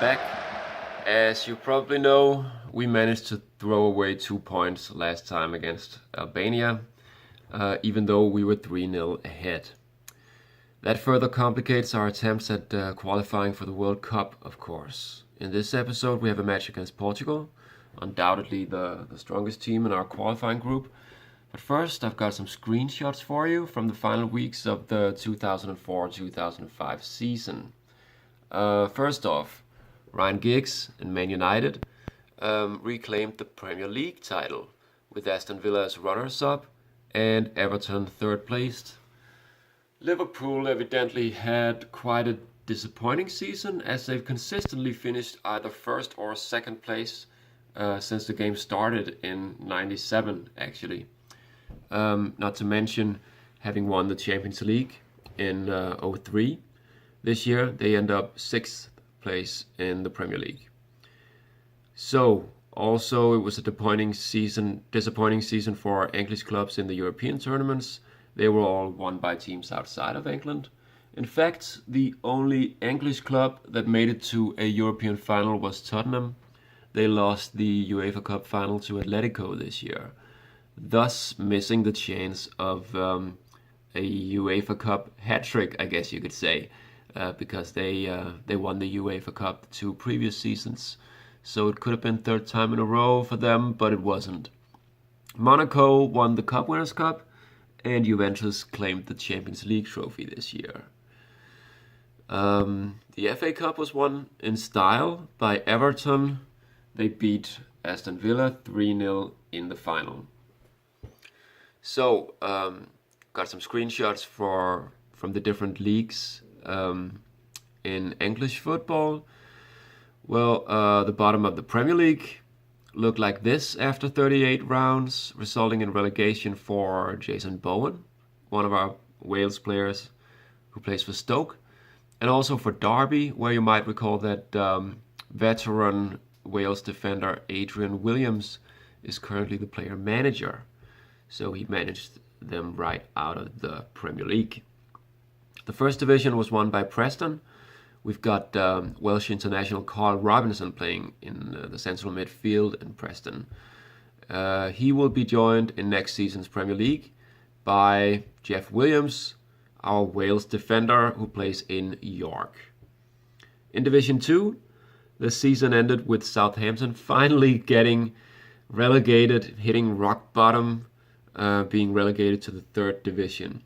welcome back. As you probably know, we managed to throw away 2 points last time against Albania, even though we were 3-0 ahead. That further complicates our attempts at qualifying for the World Cup, of course. In this episode, we have a match against Portugal, undoubtedly the strongest team in our qualifying group. But first, I've got some screenshots for you from the final weeks of the 2004-2005 season. First off, Ryan Giggs and Man United reclaimed the Premier League title, with Aston Villa as runners-up and Everton third placed. Liverpool evidently had quite a disappointing season, as they've consistently finished either first or second place since the game started in '97, actually. Not to mention having won the Champions League in '03. This year, they end up 6th place in the Premier League. So, also, it was a disappointing season for English clubs in the European tournaments. They were all won by teams outside of England. In fact, the only English club that made it to a European final was Tottenham. They lost the UEFA Cup final to Atletico this year, thus missing the chance of a UEFA Cup hat-trick, I guess you could say. Because they won the UEFA Cup the 2 previous seasons. So it could have been third time in a row for them, but it wasn't. Monaco won the Cup Winners' Cup, and Juventus claimed the Champions League trophy this year. The FA Cup was won in style by Everton. They beat Aston Villa 3-0 in the final. So, got some screenshots from the different leagues. In English football, well, the bottom of the Premier League looked like this after 38 rounds, resulting in relegation for Jason Bowen, one of our Wales players who plays for Stoke, and also for Derby, where you might recall that veteran Wales defender Adrian Williams is currently the player manager, so he managed them right out of the Premier League. The first division was won by Preston. We've got Welsh international Carl Robinson playing in the central midfield in Preston. He will be joined in next season's Premier League by Jeff Williams, our Wales defender who plays in York. In Division 2, the season ended with Southampton finally getting relegated, hitting rock bottom, being relegated to the 3rd division.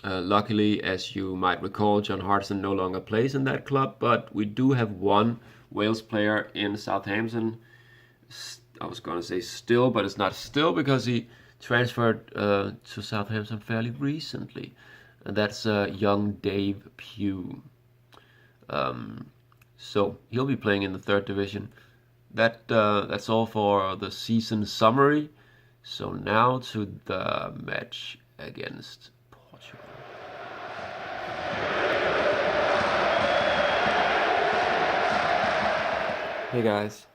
Luckily, as you might recall, John Hartson no longer plays in that club, but we do have one Wales player in Southampton. I was going to say still, but it's not still because he transferred to Southampton fairly recently. And that's young Dave Pugh. So he'll be playing in the 3rd division. That's all for the season summary. So now to the match against Portugal. Hey guys,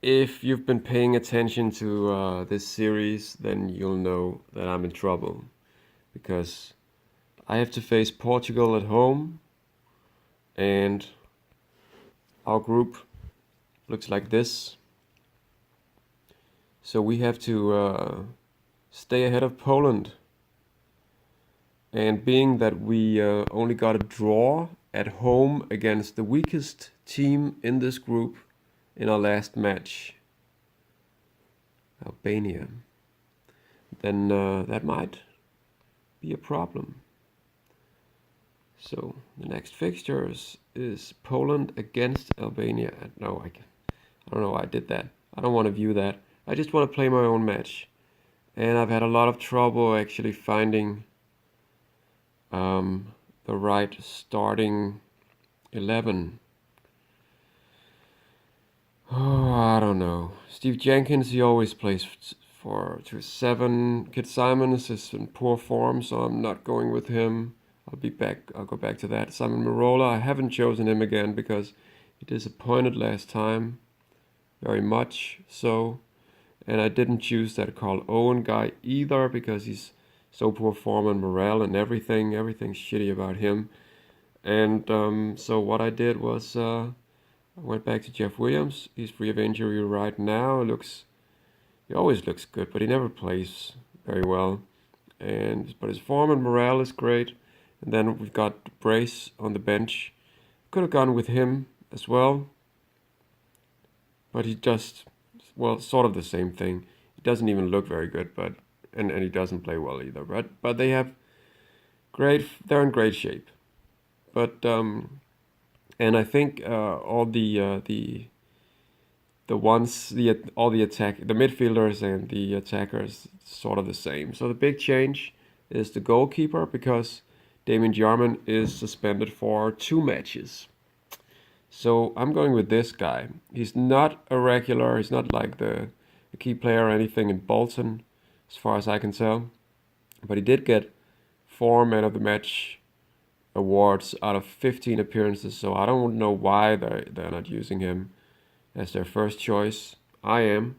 if you've been paying attention to this series, then you'll know that I'm in trouble, because I have to face Portugal at home, and our group looks like this. So we have to stay ahead of Poland, and being that we only got a draw at home against the weakest team in this group in our last match, Albania, then that might be a problem. So the next fixtures is Poland against Albania. No, I don't know why I did that. I don't want to view that. I just want to play my own match. And I've had a lot of trouble actually finding the right starting 11. Oh, I don't know. Steve Jenkins, he always plays for 7. Kit Simons is in poor form, so I'm not going with him. I'll go back to that. Simon Marola, I haven't chosen him again because he disappointed last time. Very much so. And I didn't choose that Carl Owen guy either because he's so poor form and morale and everything's shitty about him. And so what I did was I went back to Jeff Williams. He's free of injury right now. He always looks good, but he never plays very well. But his form and morale is great. And then we've got Brace on the bench. Could have gone with him as well, but he just, well, sort of the same thing. He doesn't even look very good, and he doesn't play well either. But they're in great shape. But and I think all all the midfielders and the attackers sort of the same. So the big change is the goalkeeper, because Damien Jarman is suspended for 2 matches. So I'm going with this guy. He's not a regular. He's not like the key player or anything in Bolton, as far as I can tell. But he did get 4 Man of the Match awards out of 15 appearances. So I don't know why they're not using him as their first choice. I am,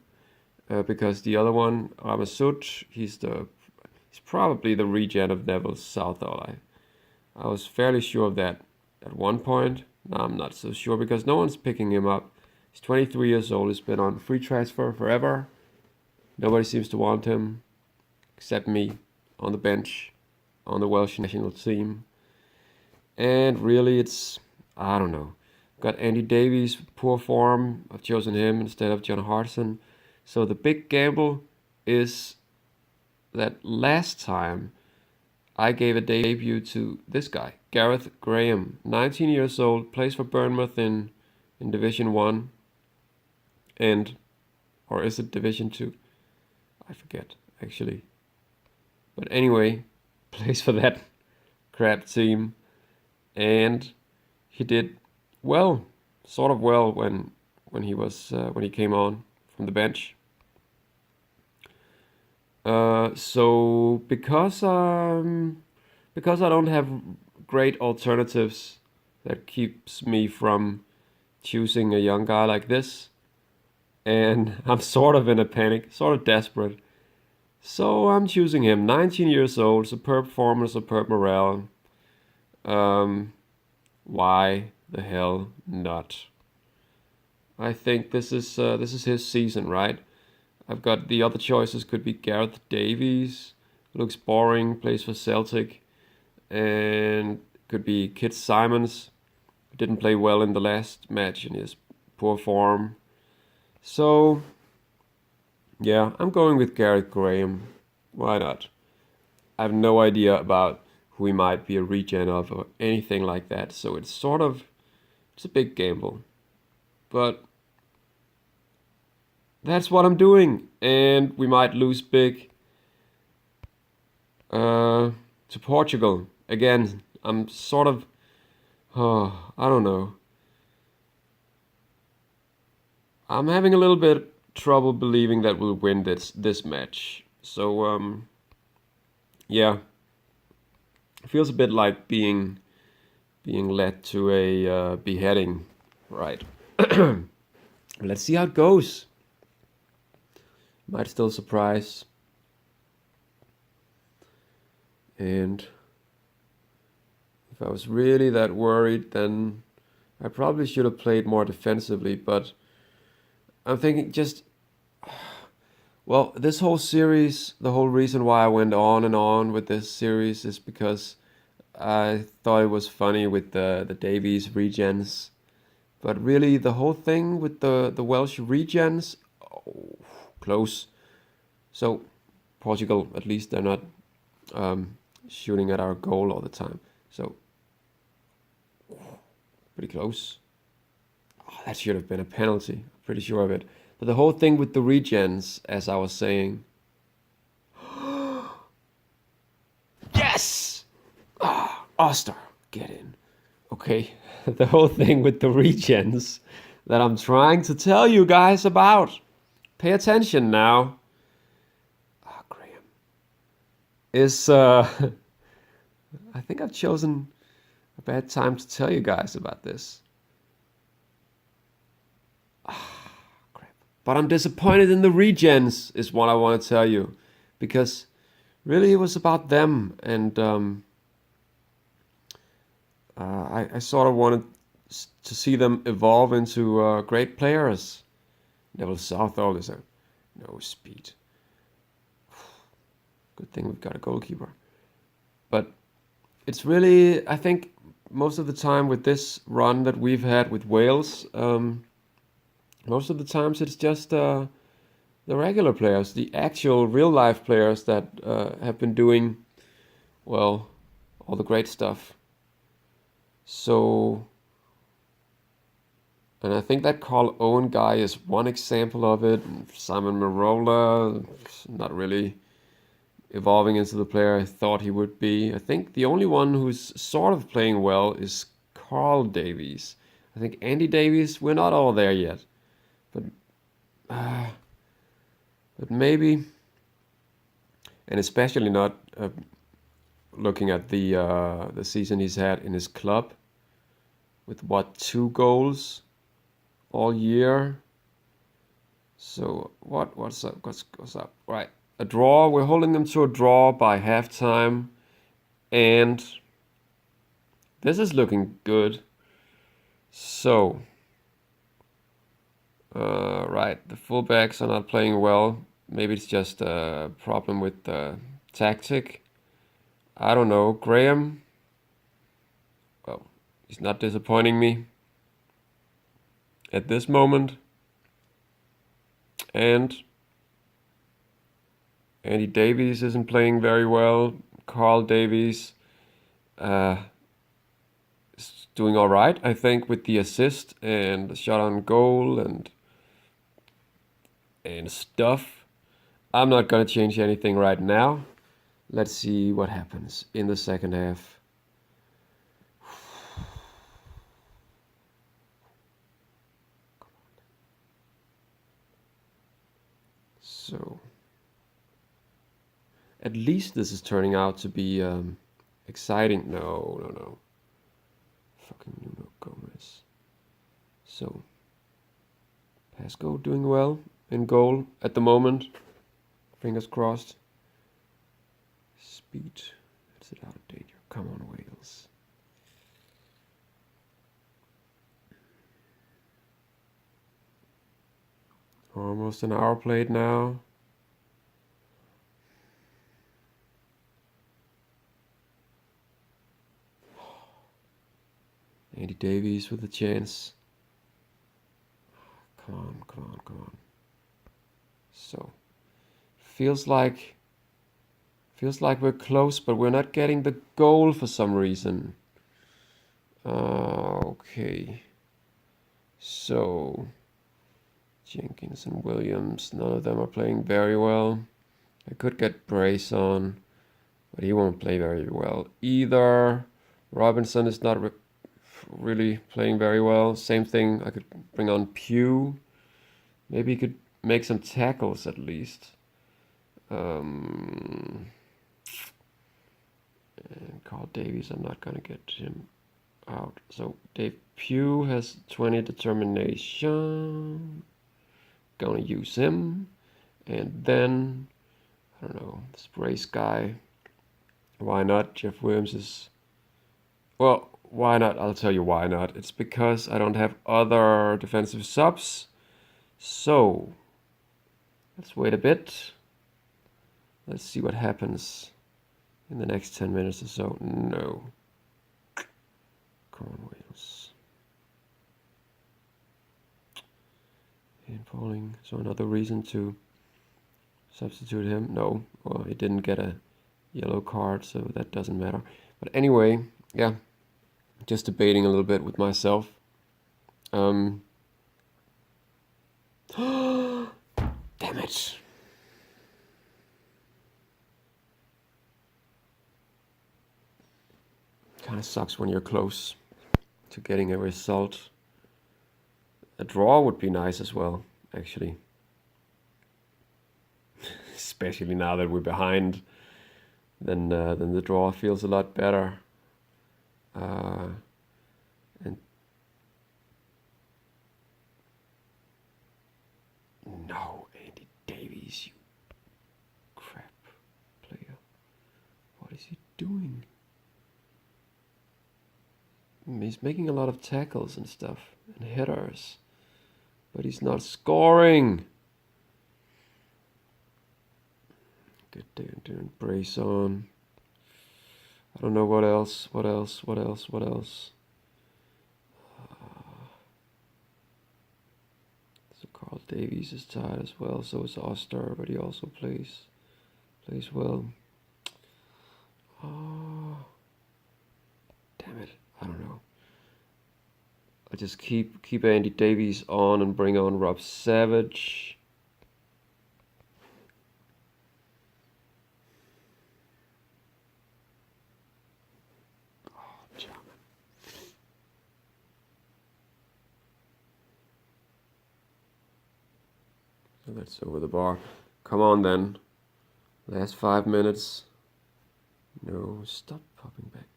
because the other one, Ramasut, he's probably the regen of Neville Southall. I was fairly sure of that at one point. Now I'm not so sure, because no one's picking him up. He's 23 years old. He's been on free transfer forever. Nobody seems to want him except me on the bench on the Welsh national team. And really, I don't know. Got Andy Davies, poor form. I've chosen him instead of John Hartson. So the big gamble is that last time I gave a debut to this guy, Gareth Graham, 19 years old, plays for Bournemouth in Division 1. Or is it Division 2? I forget, actually. But anyway, plays for that crap team. And he did well, sort of well, when he came on from the bench. So because I don't have great alternatives, that keeps me from choosing a young guy like this, and I'm sort of in a panic, sort of desperate. So I'm choosing him. 19 years old, superb form and superb morale. Why the hell not? I think this is his season, right? I've got the other choices. Could be Gareth Davies, looks boring, plays for Celtic, and could be Kit Simons, didn't play well in the last match in his poor form. So yeah, I'm going with Gareth Graham. Why not? I have no idea about who he might be a regen of or anything like that. So it's a big gamble. But that's what I'm doing. And we might lose big to Portugal. Again, I'm sort of, I don't know. I'm having a little bit trouble believing that we'll win this match. So yeah, it feels a bit like being led to a beheading, right? Let's see how it goes. Might still surprise. And if I was really that worried, then I probably should have played more defensively. But I'm thinking well, this whole series, the whole reason why I went on and on with this series is because I thought it was funny with the Davies regens. But really, the whole thing with the Welsh regens, close. So Portugal, at least they're not shooting at our goal all the time. So pretty close. That should have been a penalty. I'm pretty sure of it. But the whole thing with the regens, as I was saying. Yes! Oster, get in. Okay, the whole thing with the regens that I'm trying to tell you guys about. Pay attention now. Graham. Is, I think I've chosen a bad time to tell you guys about this. But I'm disappointed in the regens, is what I want to tell you. Because really it was about them. And I sort of wanted to see them evolve into great players. Neville Southall is no speed. Good thing we've got a goalkeeper. But it's really, I think, most of the time with this run that we've had with Wales, most of the times it's just the regular players, the actual real life players that have been doing, well, all the great stuff. So, and I think that Carl Owen guy is one example of it. Simon Marola, not really evolving into the player I thought he would be. I think the only one who's sort of playing well is Carl Davies. I think Andy Davies, we're not all there yet. But maybe, and especially not looking at the season he's had in his club, with what, 2 goals all year. So what's up? What's up? Right, a draw. We're holding them to a draw by halftime, and this is looking good. So, right, the fullbacks are not playing well. Maybe it's just a problem with the tactic. I don't know. Graham, well, he's not disappointing me at this moment. And Andy Davies isn't playing very well. Carl Davies is doing all right, I think, with the assist and the shot on goal and stuff. I'm not going to change anything right now. Let's see what happens in the second half. So, at least this is turning out to be exciting. No. Fucking Nuno Gomez. So, Pasco doing well in goal at the moment. Fingers crossed. Speed. That's it, out of danger. Come on, Wales. Almost an hour played now. Andy Davies with a chance. Come on. So, feels like we're close, but we're not getting the goal for some reason. Okay. So, Jenkins and Williams, none of them are playing very well. I could get Brace on, but he won't play very well either. Robinson is not really playing very well. Same thing, I could bring on Pugh. Maybe he could make some tackles at least. And Carl Davies, I'm not going to get him out. So Dave Pugh has 20 determination. Gonna use him. And then, I don't know, this Brace guy. Why not? Jeff Williams is... Well, why not? I'll tell you why not. It's because I don't have other defensive subs. So, let's wait a bit. Let's see what happens in the next 10 minutes or so. No. Come on, Wales. And Pauling. So another reason to substitute him. No. Well, he didn't get a yellow card, so that doesn't matter. But anyway, yeah. Just debating a little bit with myself. Damn it. Kind of sucks when you're close to getting a result. A draw would be nice as well, actually. Especially now that we're behind, then the draw feels a lot better. And no, Andy Davies, you crap player. What is he doing? He's making a lot of tackles and stuff and headers, but he's not scoring. Good doing brace on. I don't know what else. So Carl Davies is tired as well. So is Oster, but he also plays well. Oh, damn it! I don't know. I just keep Andy Davies on and bring on Rob Savage. So that's over the bar. Come on then. Last 5 minutes. No, stop popping back.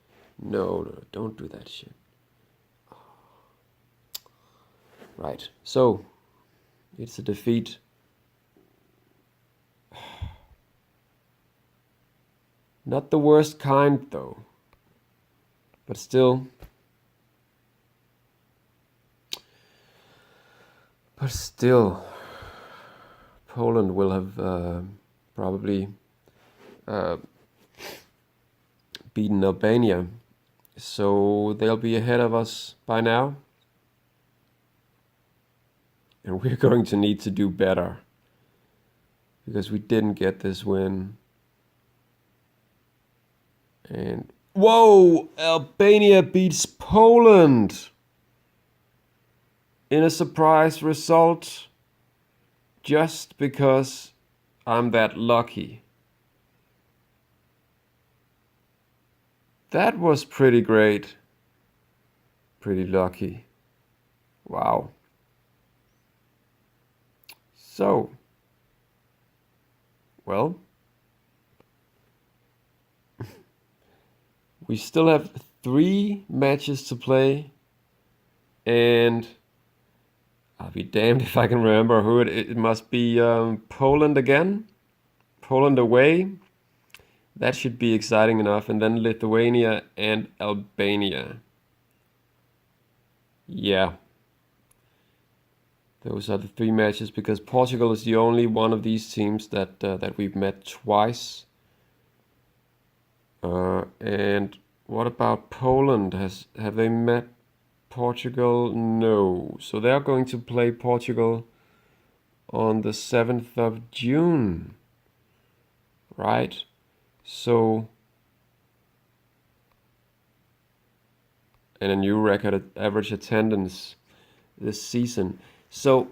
No, don't do that shit. Right, so it's a defeat. Not the worst kind though, but still. Poland will have probably beaten Albania, so they'll be ahead of us by now. And we're going to need to do better because we didn't get this win. And whoa, Albania beats Poland in a surprise result just because I'm that lucky. That was pretty great. Pretty lucky. Wow. So, well, we still have 3 matches to play, and I'll be damned if I can remember who it must be. Poland again, Poland away. That should be exciting enough, and then Lithuania and Albania. Yeah. Those are the 3 matches because Portugal is the only one of these teams that that we've met twice. And what about Poland? Have they met Portugal? No. So they're going to play Portugal on the 7th of June. Right? So, and a new record average attendance this season. So,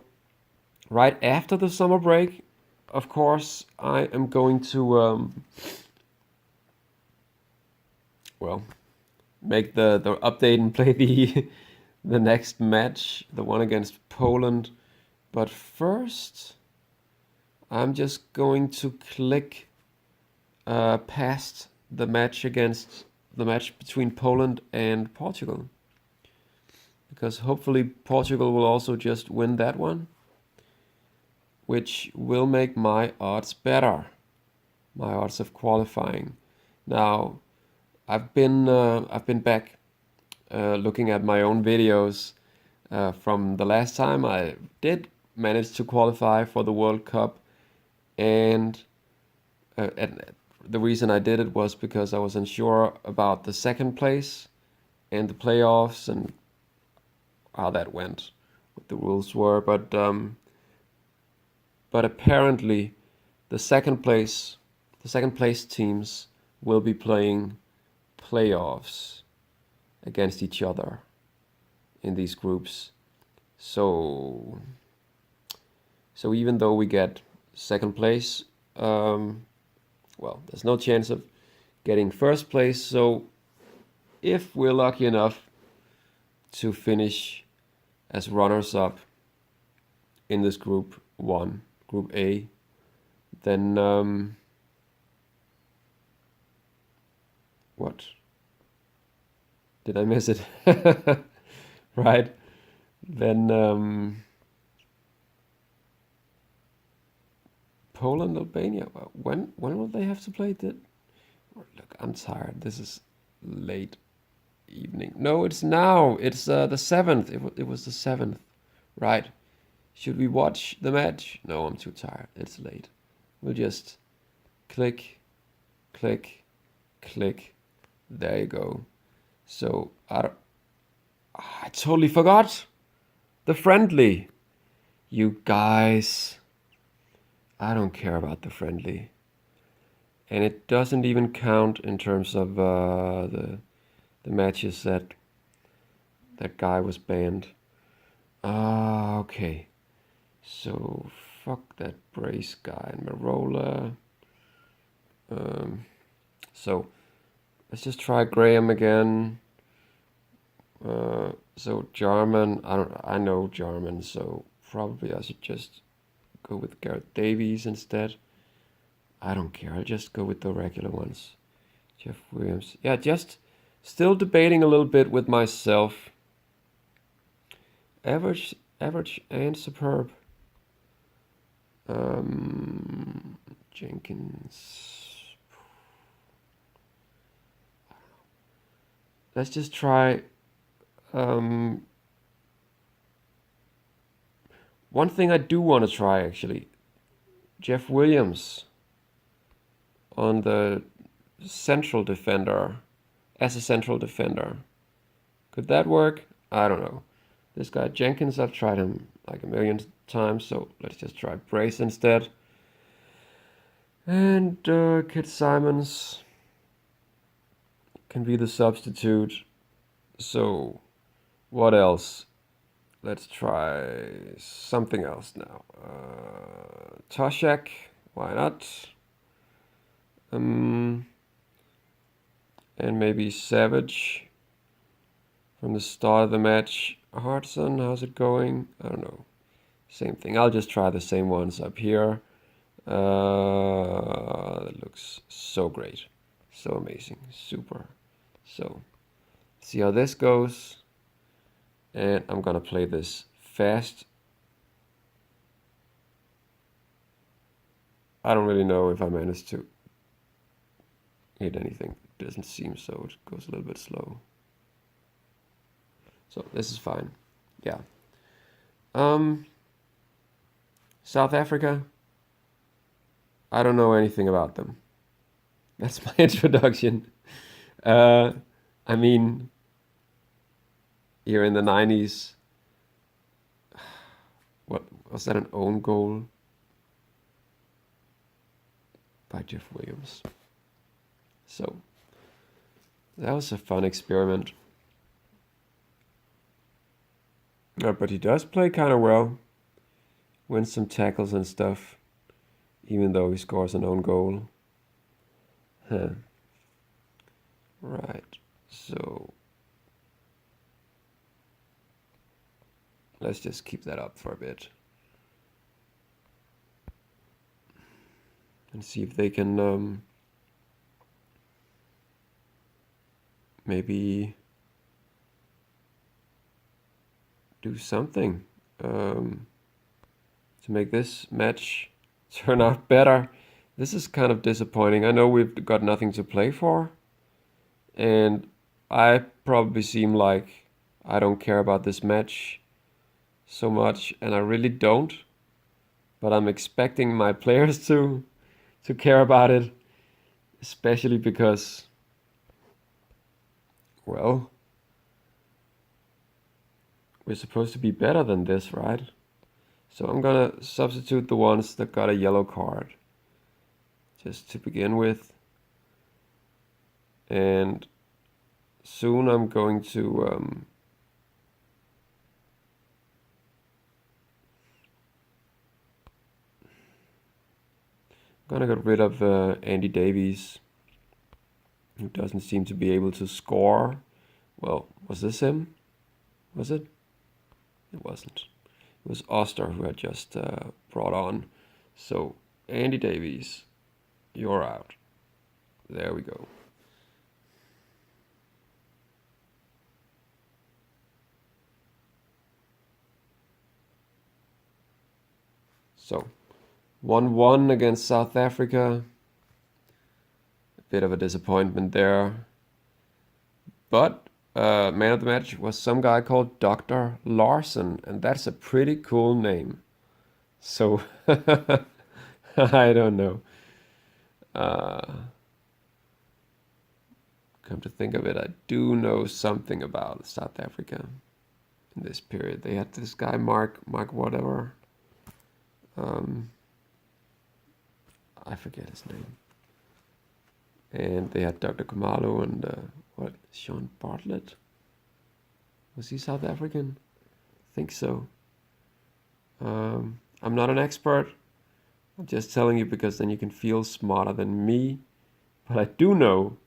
right after the summer break, of course, I am going to, well, make the update and play the next match, the one against Poland. But first, I'm just going to click past the match between Poland and Portugal. Because hopefully Portugal will also just win that one, which will make my odds better, my odds of qualifying. Now, I've been back looking at my own videos from the last time I did manage to qualify for the World Cup, and the reason I did it was because I was unsure about the second place and the playoffs and how that went, what the rules were, but apparently the second place teams will be playing playoffs against each other in these groups. So even though we get second place, well, there's no chance of getting first place. So if we're lucky enough to finish as runners-up in this group 1, Group A, then what? Did I miss it? Right? Then Poland, Albania. When will they have to play? Look, I'm tired. This is late evening. No, it's now. It's the 7th. It was the 7th. Right. Should we watch the match? No, I'm too tired. It's late. We'll just click, click, click. There you go. So I totally forgot the friendly. You guys, I don't care about the friendly. And it doesn't even count in terms of the matches that guy was banned. Okay. So fuck that brace guy and Marola. So let's just try Graham again. So Jarman, I know Jarman, so probably I should just go with Gareth Davies instead. I don't care. I'll just go with the regular ones. Jeff Williams. Yeah, just still debating a little bit with myself. Average, and superb. Jenkins. Let's just try. One thing I do want to try actually. Jeff Williams on the central defender, as a central defender. Could that work? I don't know. This guy Jenkins, I've tried him like a million times, so let's just try Brace instead. And Kit Simons can be the substitute. So what else? Let's try something else now. Toshak, why not? And maybe Savage from the start of the match. Hartson, how's it going? I don't know. Same thing. I'll just try the same ones up here. That looks so great. So amazing. Super. So, see how this goes. And I'm gonna play this fast. I don't really know if I managed to hit anything. It doesn't seem so. It goes a little bit slow. So this is fine. Yeah. South Africa. I don't know anything about them. That's my introduction. I mean, here in the 90s, what was that, an own goal by Jeff Williams? So that was a fun experiment. But he does play kind of well, wins some tackles and stuff, even though he scores an own goal. Huh. Right, so let's just keep that up for a bit and see if they can maybe do something to make this match turn out better. This is kind of disappointing. I know we've got nothing to play for, and I probably seem like I don't care about this match so much, and I really don't, but I'm expecting my players to care about it, especially because, well, we're supposed to be better than this, right? So I'm gonna substitute the ones that got a yellow card, just to begin with. And soon I'm going to gonna get rid of Andy Davies, who doesn't seem to be able to score. Well, was this him? Was it? It wasn't. It was Oster who had just brought on. So Andy Davies, you're out. There we go. So 1-1 against South Africa. A bit of a disappointment there. But man of the match was some guy called Dr. Larson, and that's a pretty cool name. So I don't know. Come to think of it, I do know something about South Africa in this period. They had this guy Mark whatever. I forget his name. And they had Dr. Khumalo and Sean Bartlett. Was he South African? I think so. I'm not an expert. I'm just telling you because then you can feel smarter than me. But I do know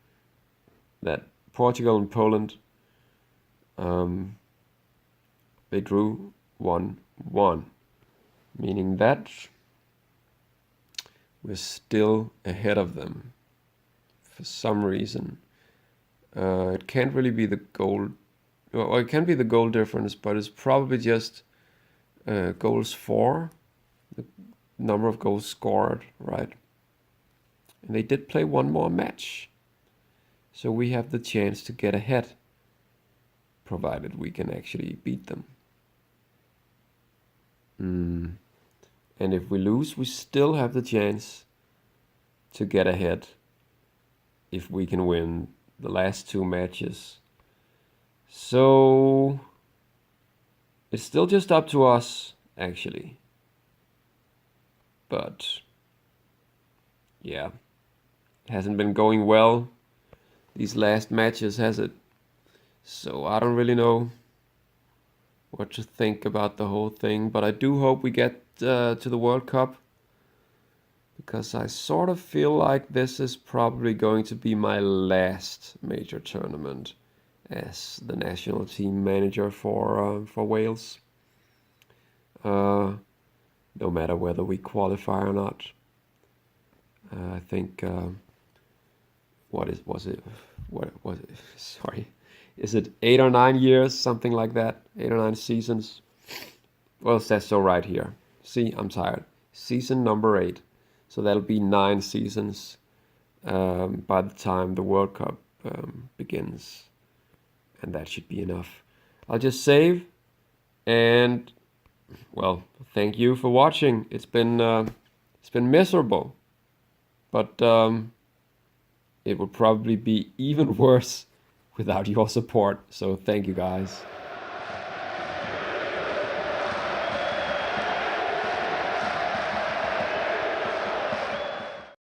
that Portugal and Poland, they drew 1-1, meaning that we're still ahead of them for some reason. It can't really be the goal, or it can be the goal difference, but it's probably just goals for, the number of goals scored, right? And they did play one more match. So we have the chance to get ahead, provided we can actually beat them. And if we lose, we still have the chance to get ahead if we can win the last two matches. So it's still just up to us, actually. But yeah, it hasn't been going well these last matches, has it? So I don't really know what to think about the whole thing, but I do hope we get to the World Cup, because I sort of feel like this is probably going to be my last major tournament as the national team manager for Wales. No matter whether we qualify or not. I think sorry, is it 8 or 9 years, something like that? 8 or 9 seasons. Well, it says so right here. See, I'm tired. Season number 8. So that'll be 9 seasons by the time the World Cup begins. And that should be enough. I'll just save. And, well, thank you for watching. It's been miserable. But it would probably be even worse without your support. So thank you guys.